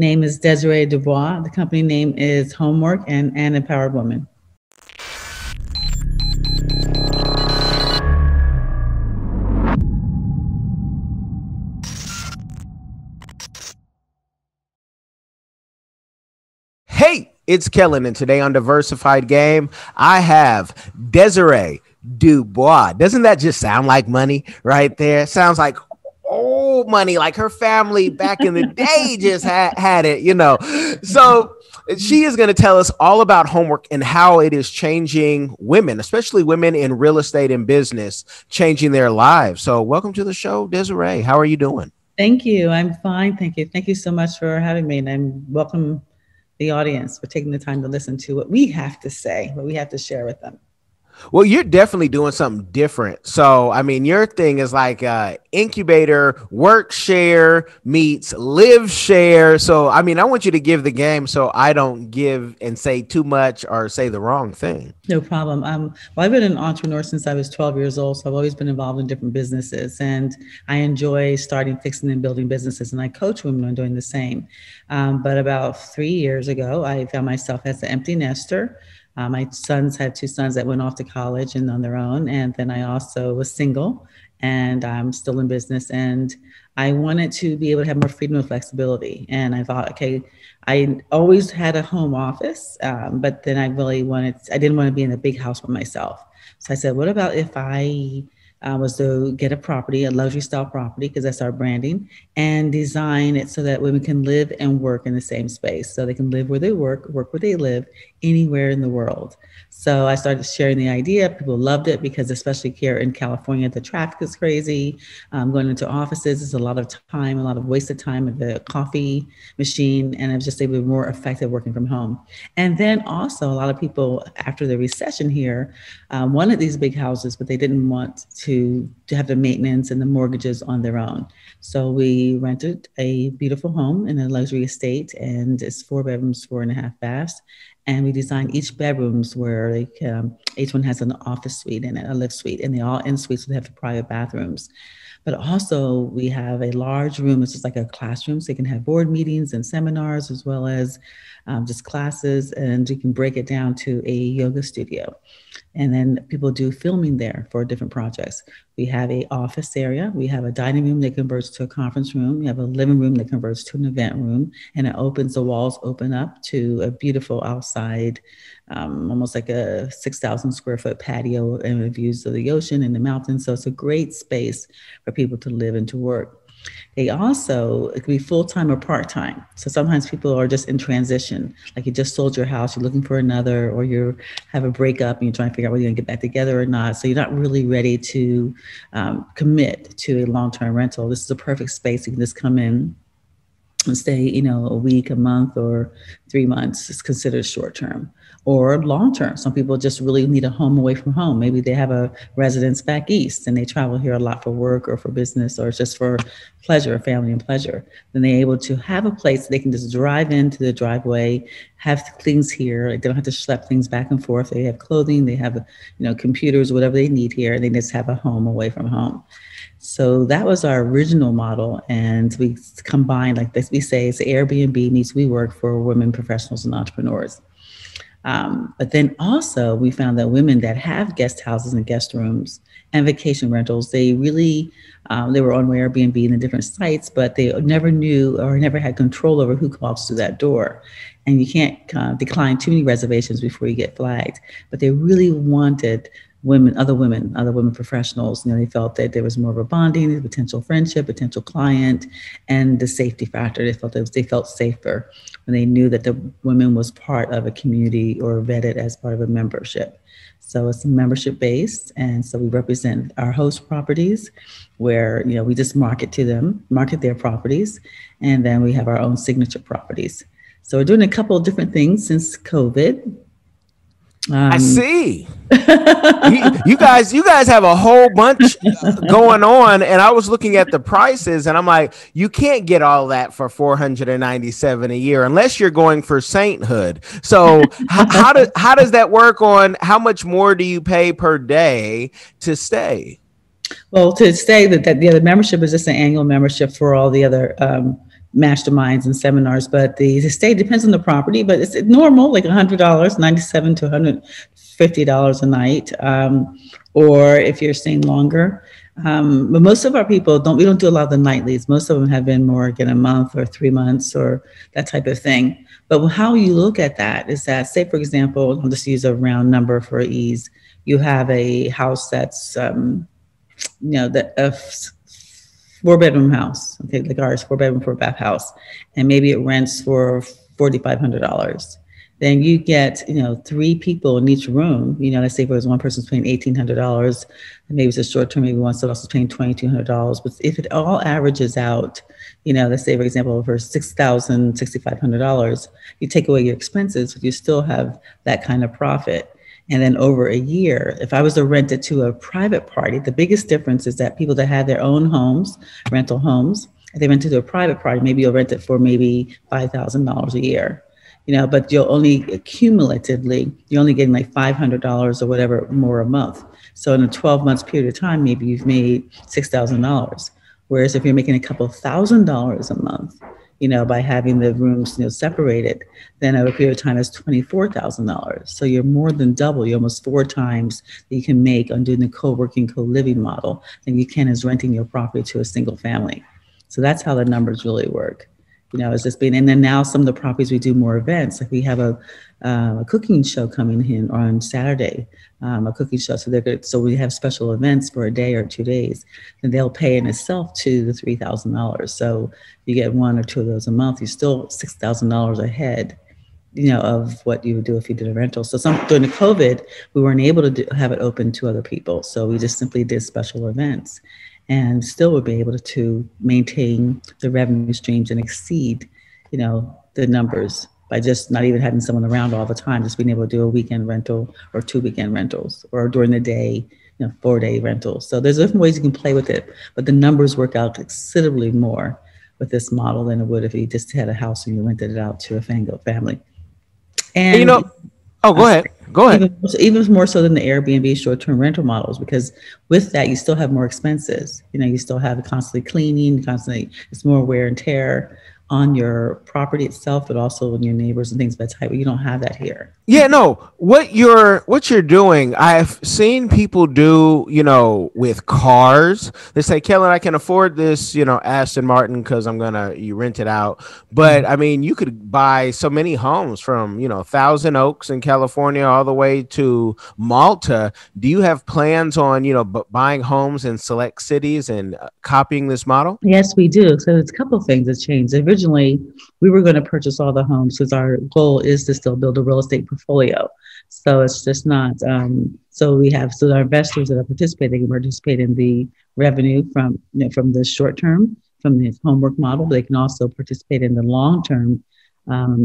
Name is Desiree Dubois. The company name is Homwork and An Empowered Woman. Hey, it's Kellen, and today on Diversified Game, I have Desiree Dubois. Doesn't that just sound like money right there? Sounds like old money, like her family back in the day just had it, you know. So she is going to tell us all about Homwork and how it is changing women, especially women in real estate and business, changing their lives. So welcome to the show, Desiree. How are you doing? Thank you. I'm fine. Thank you. Thank you so much for having me. And I'm welcome the audience for taking the time to listen to what we have to say, what we have to share with them. Well, you're definitely doing something different. So, I mean, your thing is like incubator, work share meets live share. So, I mean, I want you to give the game so I don't give and say too much or say the wrong thing. No problem. Well, I've been an entrepreneur since I was 12 years old. So I've always been involved in different businesses, and I enjoy starting, fixing, and building businesses. And I coach women on doing the same. But about 3 years ago, I found myself as an empty nester. My sons had two sons that went off to college and on their own. And then I also was single, and I'm still in business. And I wanted to be able to have more freedom and flexibility. And I thought, okay, I always had a home office, but then I didn't want to be in a big house by myself. So I said, what about if I was to get a property, a luxury style property, because that's our branding, and design it so that women can live and work in the same space. So they can live where they work where they live, anywhere in the world. So I started sharing the idea. People loved it because, especially here in California, the traffic is crazy. Going into offices is a lot of time, a lot of wasted time at the coffee machine. And I was just able to be more effective working from home. And then also a lot of people after the recession here wanted these big houses, but they didn't want to have the maintenance and the mortgages on their own. So we rented a beautiful home in a luxury estate, and it's 4 bedrooms, 4.5 baths. And we designed each bedrooms where each one has an office suite and a live suite, and they all en suites, so they have private bathrooms. But also we have a large room. It's just like a classroom, so you can have board meetings and seminars, as well as just classes, and you can break it down to a yoga studio. And then people do filming there for different projects. We have an office area. We have a dining room that converts to a conference room. We have a living room that converts to an event room, and the walls open up to a beautiful outside, almost like a 6,000 square foot patio and views of the ocean and the mountains. So it's a great space for people to live and to work. It can be full-time or part-time. So sometimes people are just in transition, like you just sold your house, you're looking for another, or you have a breakup and you're trying to figure out whether you're gonna get back together or not. So you're not really ready to commit to a long-term rental. This is a perfect space. You can just come in and stay, a week, a month, or 3 months. It's considered short-term or long-term. Some people just really need a home away from home. Maybe they have a residence back east and they travel here a lot for work or for business or just for pleasure, family and pleasure. Then they're able to have a place they can just drive into the driveway, have things here. They don't have to schlep things back and forth. They have clothing, they have, computers, whatever they need here, and they just have a home away from home. So that was our original model, and we combined, like this, we say it's Airbnb meets WeWork for women professionals and entrepreneurs. But then also we found that women that have guest houses and guest rooms and vacation rentals, they really, they were on Airbnb and the different sites, but they never knew or never had control over who walks through that door. And you can't decline too many reservations before you get flagged. But they really wanted other women professionals. They felt that there was more of a bonding, potential friendship, potential client, and the safety factor. They felt safer when they knew that the woman was part of a community or vetted as part of a membership. So it's membership based. And so we represent our host properties where, we just market their properties. And then we have our own signature properties. So we're doing a couple of different things since COVID. I see. you guys have a whole bunch going on, and I was looking at the prices, and I'm like, you can't get all that for $497 a year unless you're going for sainthood. So how does that work? On how much more do you pay per day to stay? Well, to stay, the membership is just an annual membership for all the other masterminds and seminars, but the stay depends on the property, but it's normal, like $100, 97 to $150 a night. Or if you're staying longer. But most of our people we don't do a lot of the nightlies. Most of them have been more, again, a month or 3 months or that type of thing. But how you look at that is that, say, for example, I'll just use a round number for ease. You have a house that's, a 4-bedroom house, okay, like ours, 4-bedroom, 4-bath house, and maybe it rents for $4,500. Then you get, 3 people in each room. Let's say if it was one person's paying $1,800, and maybe it's a short term, maybe one else is paying $2,200. But if it all averages out, let's say, for example, for $6,000, $6,500, you take away your expenses, but you still have that kind of profit. And then over a year, if I was to rent it to a private party, the biggest difference is that people that have their own homes, rental homes, if they rent it to a private party, maybe you'll rent it for maybe $5,000 a year. But you're only getting like $500 or whatever more a month. So in a 12 months period of time, maybe you've made $6,000. Whereas if you're making a couple $1,000s a month, by having the rooms, separated, then over a period of time, it's $24,000. So you're more than double. You're almost 4 times that you can make on doing the co-working, co-living model than you can as renting your property to a single family. So that's how the numbers really work. It's just been, and then now some of the properties we do more events. Like we have a cooking show coming in on Saturday, a cooking show. So they're good. So we have special events for a day or 2 days, and they'll pay in itself to the $3,000. So you get 1 or 2 of those a month. You're still $6,000 ahead, of what you would do if you did a rental. So during the COVID, we weren't able to have it open to other people. So we just simply did special events. And still would be able to maintain the revenue streams and exceed, the numbers by just not even having someone around all the time, just being able to do a weekend rental or 2 weekend rentals, or during the day, 4-day rentals. So there's different ways you can play with it, but the numbers work out considerably more with this model than it would if you just had a house and you rented it out to a family. And oh, go ahead. Go ahead. Even more so than the Airbnb short-term rental models, because with that, you still have more expenses. You still have constantly cleaning, it's more wear and tear on your property itself, but also on your neighbors and things of that type. You don't have that here. Yeah, no, what you're doing, I've seen people do, with cars. They say, Kellen, I can afford this, Aston Martin because you rent it out. But I mean, you could buy so many homes from, Thousand Oaks in California all the way to Malta. Do you have plans on, buying homes in select cities and copying this model? Yes, we do. So it's a couple of things that changed. Originally, we were going to purchase all the homes because our goal is to still build a real estate portfolio. So it's just not, so our investors that are participating participate in the revenue from the short term, from the Homwork model, but they can also participate in the long-term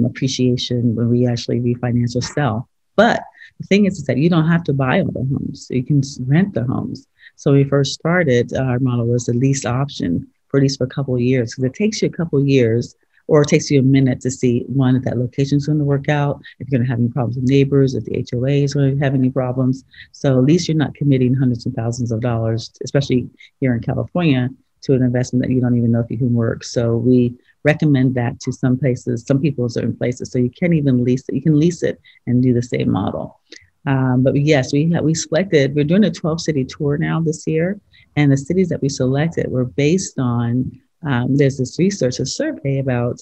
appreciation when we actually refinance or sell. But the thing is that you don't have to buy all the homes. You can rent the homes. So when we first started, our model was the lease option for at least for a couple of years, because it takes you a couple of years, or it takes you a minute to see, one, if that location is going to work out, if you're going to have any problems with neighbors, if the HOA is going to have any problems. So at least you're not committing hundreds of thousands of dollars, especially here in California, to an investment that you don't even know if you can work. So we recommend that to some places, some people in certain places. So you can't even lease it. You can lease it and do the same model. But yes, we're doing a 12-city tour now this year. And the cities that we selected were based on, there's this research, a survey about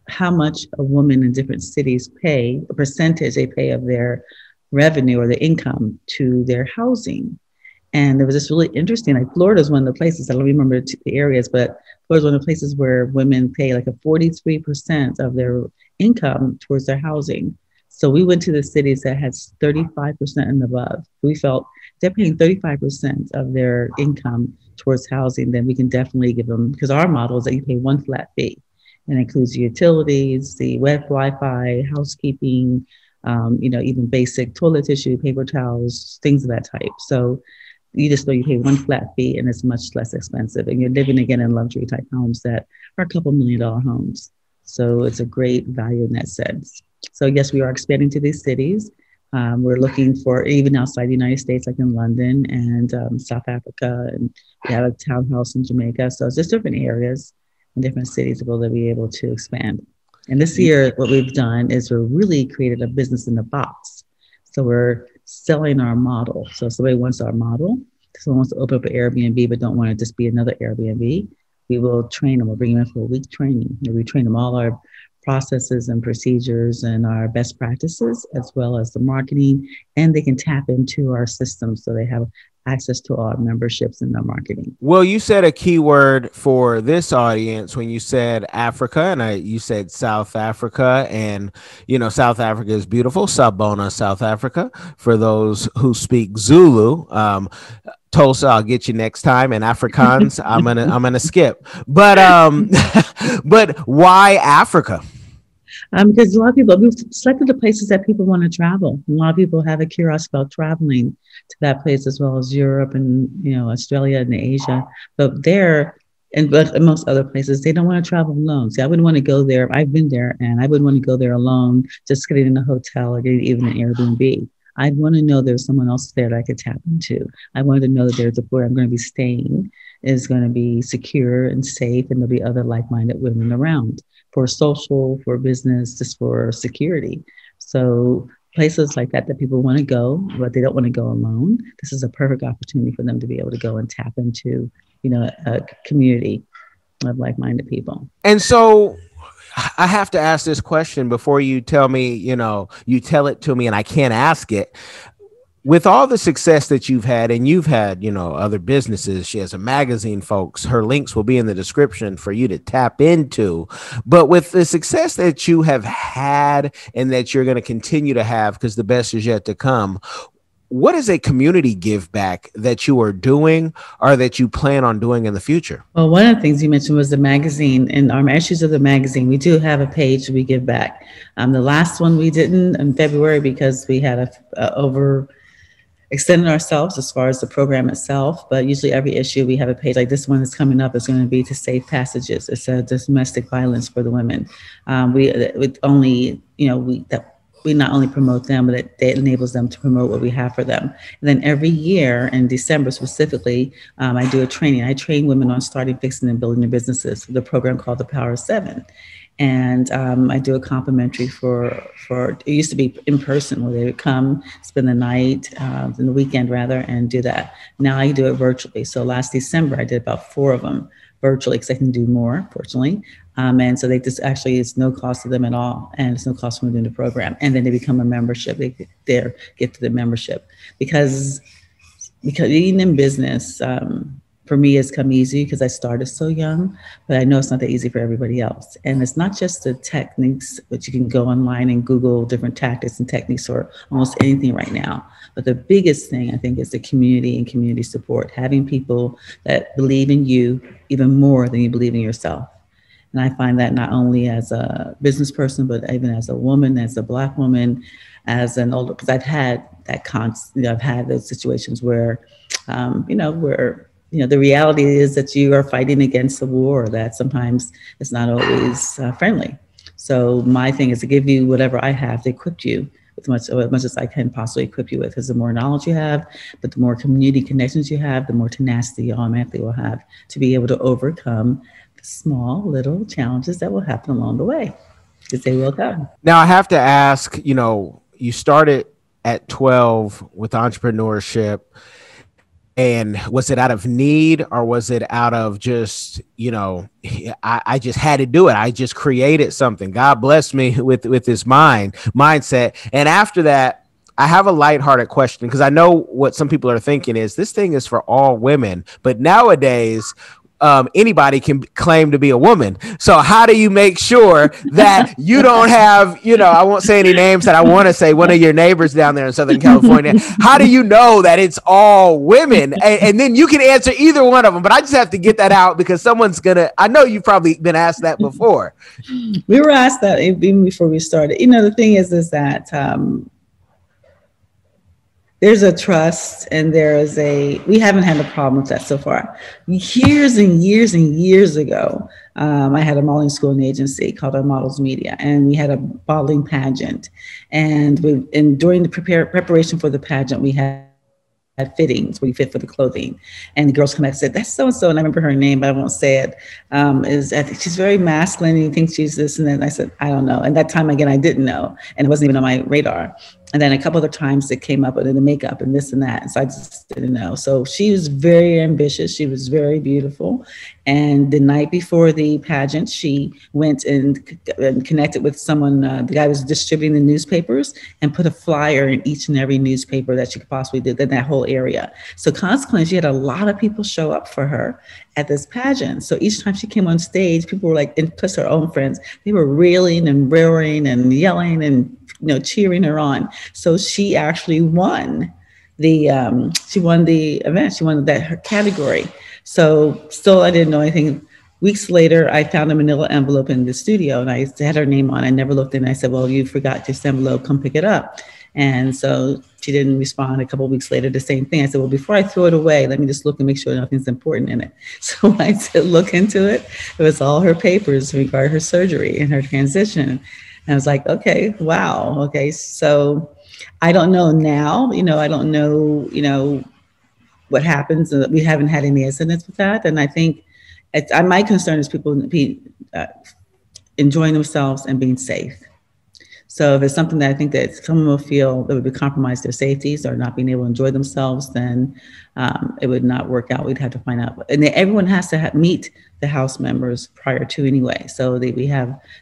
how much a woman in different cities pay, a percentage they pay of their revenue or their income to their housing. And there was this really interesting, like Florida is one of the places, I don't remember the areas, but Florida is one of the places where women pay like a 43% of their income towards their housing. So we went to the cities that had 35% and above. We felt they're paying 35% of their income towards housing, then we can definitely give them, because our model is that you pay one flat fee, and it includes utilities, the web Wi-Fi, housekeeping, even basic toilet tissue, paper towels, things of that type. So you just know you pay one flat fee and it's much less expensive. And you're living again in luxury type homes that are a couple $1 million homes. So it's a great value in that sense. So yes, we are expanding to these cities. We're looking for even outside the United States, like in London and South Africa, and we have a townhouse in Jamaica. So it's just different areas. in different cities will be able to expand. And this year, what we've done is we're really created a business in the box. So we're selling our model. So if somebody wants our model, someone wants to open up an Airbnb but don't want to just be another Airbnb, we will train them. We'll bring them in for a week training. And we train them all our processes and procedures and our best practices, as well as the marketing, and they can tap into our system so they have access to our memberships and our marketing. Well, you said a key word for this audience when you said Africa, and you said South Africa, and South Africa is beautiful. Sabona, South Africa, for those who speak Zulu. Tulsa, I'll get you next time, and Afrikaans, I'm gonna skip. But but why Africa? Because a lot of people, we've selected the places that people want to travel. A lot of people have a curiosity about traveling to that place, as well as Europe and Australia and Asia. But but most other places, they don't want to travel alone. See, I wouldn't want to go there. I've been there, and I wouldn't want to go there alone, just getting in a hotel or getting even an Airbnb. I'd want to know there's someone else there that I could tap into. I wanted to know that there's where I'm going to be staying is going to be secure and safe, and there'll be other like-minded women around for social, for business, just for security. So places like that people want to go, but they don't want to go alone. This is a perfect opportunity for them to be able to go and tap into, a community of like-minded people. And so I have to ask this question before you tell me, you tell it to me and I can't ask it. With all the success that you've had, and you've had, other businesses, she has a magazine, folks, her links will be in the description for you to tap into. But with the success that you have had and that you're going to continue to have, because the best is yet to come, what is a community give back that you are doing or that you plan on doing in the future? Well, one of the things you mentioned was the magazine, and our issues of the magazine. We do have a page we give back. The last one we didn't in February because we had extended ourselves as far as the program itself, but usually every issue we have a page. Like this one that's coming up is going to be to safe passages. It's a domestic violence for the women. We not only promote them, but it enables them to promote what we have for them. And then every year in December specifically, I do a training. I train women on starting, fixing, and building their businesses with a program called the Power of Seven. And I do a complimentary for it used to be in person where they would come, spend the night, in the weekend rather, and do that. Now I do it virtually. So last December, I did about 4 of them virtually because I can do more, fortunately. And so it's no cost to them at all. And it's no cost for them doing the program. And then they become a membership. They get to the membership because being in business, for me, it's come easy because I started so young, but I know it's not that easy for everybody else. And it's not just the techniques, but you can go online and Google different tactics and techniques for almost anything right now. But the biggest thing I think is the community and community support, having people that believe in you even more than you believe in yourself. And I find that not only as a business person, but even as a woman, as a Black woman, as an older, because I've had I've had those situations where, the reality is that you are fighting against a war that sometimes is not always friendly. So my thing is to give you whatever I have to equip you with as much as I can possibly equip you with, because the more knowledge you have, but the more community connections you have, the more tenacity you automatically will have to be able to overcome the small little challenges that will happen along the way, because they will come. Now I have to ask, you started at 12 with entrepreneurship. And was it out of need, or was it out of just, I just had to do it. I just created something. God bless me with this mindset. And after that, I have a lighthearted question, because I know what some people are thinking is this thing is for all women. But nowadays, anybody can claim to be a woman. So how do you make sure that you don't have, I won't say any names that I want to say, one of your neighbors down there in Southern California. How do you know that it's all women? And then you can answer either one of them, but I just have to get that out because I know you've probably been asked that before. We were asked that even before we started. The thing is that, there's a trust, and we haven't had a problem with that so far. Years and years and years ago, I had a modeling school and agency called Our Models Media, and we had a modeling pageant. And during the preparation for the pageant, we had fittings where you fit for the clothing. And the girls come back and said, that's so-and-so. And I remember her name, but I won't say it. I think she's very masculine and you think she's this and that. And I said, I don't know. And that time again, I didn't know. And it wasn't even on my radar. And then a couple other times it came up with the makeup and this and that. And so I just didn't know. So she was very ambitious. She was very beautiful. And the night before the pageant, she went and connected with someone, the guy was distributing the newspapers, and put a flyer in each and every newspaper that she could possibly do in that whole area. So consequently, she had a lot of people show up for her at this pageant. So each time she came on stage, people were like, and plus her own friends, they were reeling and roaring and yelling and cheering her on. So she actually won the event. She won her category. So still, I didn't know anything. Weeks later, I found a manila envelope in the studio and I had her name on it. I never looked in. I said, well, you forgot this envelope, come pick it up. And so she didn't respond. A couple of weeks later, the same thing. I said, well, before I throw it away, let me just look and make sure nothing's important in it. So when I did look into it, it was all her papers regarding her surgery and her transition. And I was like, okay, wow. Okay. So I don't know now, I don't know, what happens. We haven't had any incidents with that. And I think my concern is people enjoying themselves and being safe. So if it's something that I think that someone will feel that would compromise their safeties or not being able to enjoy themselves, then it would not work out. We'd have to find out. And everyone has to meet the house members prior to anyway. So they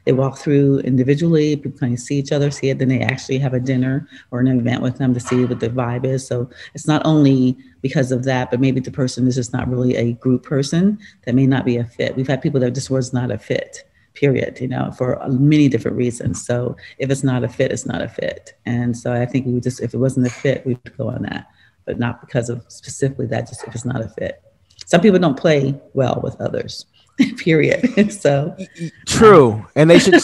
walk through individually, people kind of see each other, see it, then they actually have a dinner or an event with them to see what the vibe is. So it's not only because of that, but maybe the person is just not really a group person that may not be a fit. We've had people that just was not a fit. Period, for many different reasons. So if it's not a fit, it's not a fit. And so I think we would just, if it wasn't a fit, we'd go on that, but not because of specifically that, just if it's not a fit. Some people don't play well with others, period. So true. And they should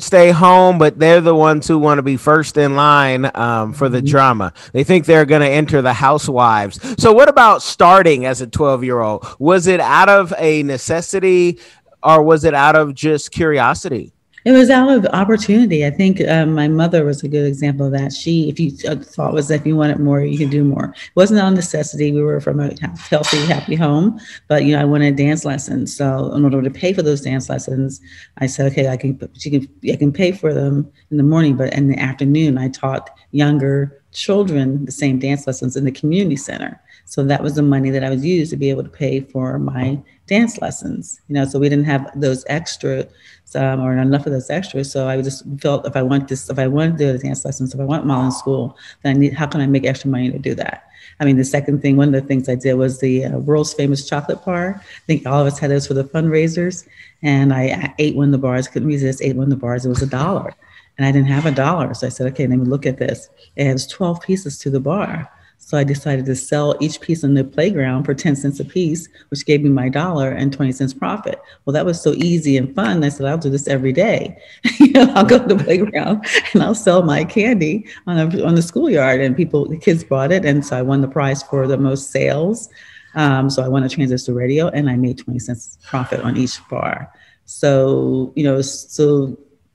stay home, but they're the ones who want to be first in line for the drama. They think they're going to enter the housewives. So what about starting as a 12-year-old? Was it out of a necessity? Or was it out of just curiosity? It was out of opportunity. I think my mother was a good example of that. If you thought was if you wanted more, you could do more. It wasn't out of necessity. We were from a healthy, happy home, but I wanted dance lessons. So in order to pay for those dance lessons, I said, okay, I can pay for them in the morning, but in the afternoon, I taught younger children the same dance lessons in the community center. So that was the money that I was used to be able to pay for my dance lessons, so we didn't have those extra or enough of those extras. So I just felt if I want to do the dance lessons, if I want while in school, then how can I make extra money to do that? I mean, the second thing, one of the things I did was the world's famous chocolate bar. I think all of us had those for the fundraisers. And I ate one of the bars, couldn't resist, ate one of the bars. It was $1. And I didn't have $1. So I said, okay, let me look at this. It has 12 pieces to the bar. So I decided to sell each piece on the playground for 10 cents a piece, which gave me my $1 and 20 cents profit. Well, that was so easy and fun. I said, I'll do this every day. I'll go to the playground and I'll sell my candy on the schoolyard, and the kids bought it. And so I won the prize for the most sales. So I won a transistor radio and I made 20 cents profit on each bar. So,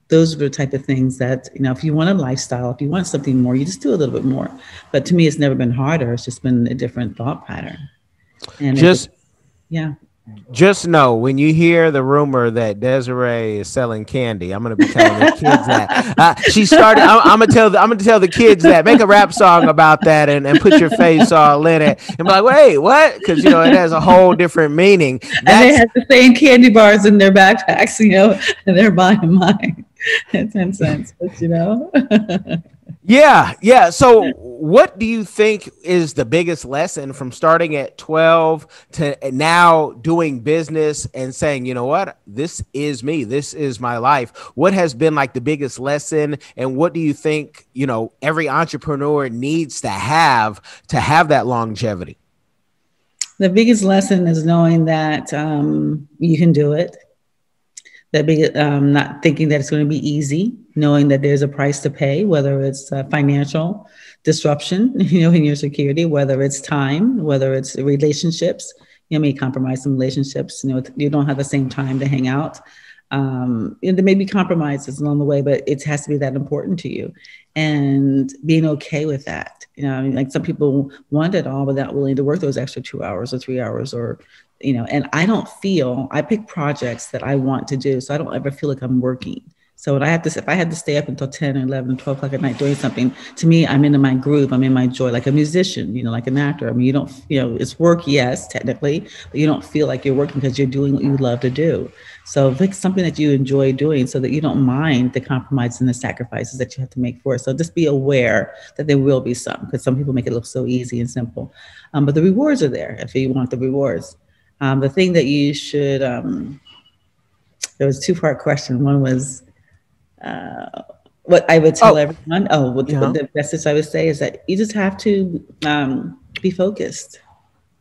those are the type of things that, if you want a lifestyle, if you want something more, you just do a little bit more. But to me, it's never been harder. It's just been a different thought pattern. And just know when you hear the rumor that Desiree is selling candy, I'm going to be telling the kids that she started. I'm going to tell the kids that, make a rap song about that and put your face all in it and be like, wait, what? Because, it has a whole different meaning. And they have the same candy bars in their backpacks, and they're buying mine at 10 cents, but Yeah. So what do you think is the biggest lesson from starting at 12 to now doing business and saying, you know what, this is me, this is my life? What has been like the biggest lesson, and what do you think, every entrepreneur needs to have that longevity? The biggest lesson is knowing that you can do it. Not thinking that it's going to be easy, knowing that there's a price to pay, whether it's financial disruption, in your security, whether it's time, whether it's relationships. You may compromise some relationships. You don't have the same time to hang out. And there may be compromises along the way, but it has to be that important to you, and being okay with that. I mean, like some people want it all, but not willing to work those extra 2 hours or 3 hours, or, and I pick projects that I want to do. So I don't ever feel like I'm working. So if I had to stay up until 10 or 11, 12 o'clock at night doing something, to me, I'm into my groove. I'm in my joy, like a musician, like an actor. I mean, you don't, it's work, yes, technically, but you don't feel like you're working because you're doing what you love to do. So pick something that you enjoy doing so that you don't mind the compromises and the sacrifices that you have to make for it. So just be aware that there will be some, because some people make it look so easy and simple. But the rewards are there if you want the rewards. The thing that you should, there was a 2-part question. One was, what I would tell everyone. The message I would say is that you just have to be focused.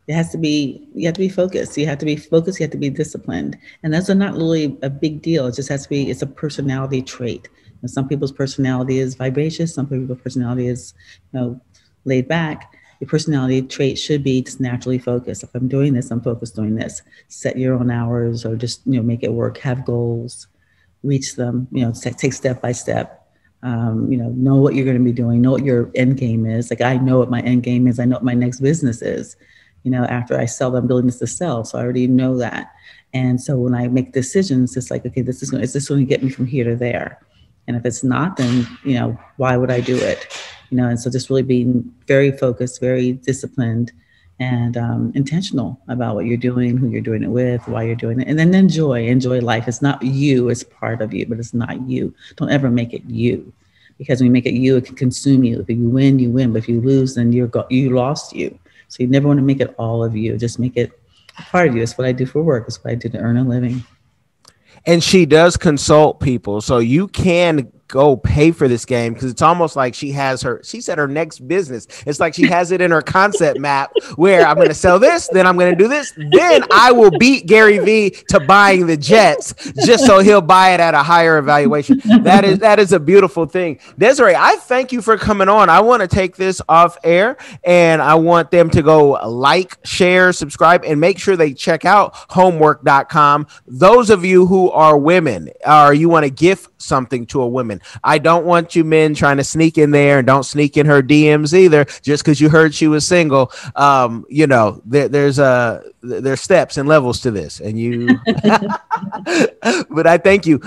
You have to be focused. You have to be focused. You have to be disciplined. And that's not really a big deal. It just has to be, it's a personality trait. Some people's personality is vivacious. Some people's personality is, laid back. Your personality trait should be just naturally focused. If I'm doing this, I'm focused doing this. Set your own hours, or just, make it work. Have goals. Reach them, take step by step, know what you're going to be doing, know what your end game is. Like, I know what my end game is. I know what my next business is, after I sell them, building this to sell. So I already know that. And so when I make decisions, it's like, okay, is this going to get me from here to there? And if it's not, then, why would I do it? And so just really being very focused, very disciplined, and intentional about what you're doing, who you're doing it with, why you're doing it, and then enjoy life. It's not you, it's part of you, but it's not you. Don't ever make it you, because when you make it you, it can consume you. If you win, you win, but if you lose, then you lost you. So you never want to make it all of you. Just make it a part of you. It's what I do for work. It's what I do to earn a living. And she does consult people, so you can go pay for this game, because it's almost like she said her next business. It's like she has it in her concept map where I'm going to sell this, then I'm going to do this, then I will beat Gary Vee to buying the Jets just so he'll buy it at a higher evaluation. That is a beautiful thing. Desiree, I thank you for coming on. I want to take this off air, and I want them to go like, share, subscribe, and make sure they check out homwork.com. Those of you who are women, or you want to gift something to a woman, I don't want you men trying to sneak in there, and don't sneak in her DMs either, just because you heard she was single. There's steps and levels to this, and you, but I thank you.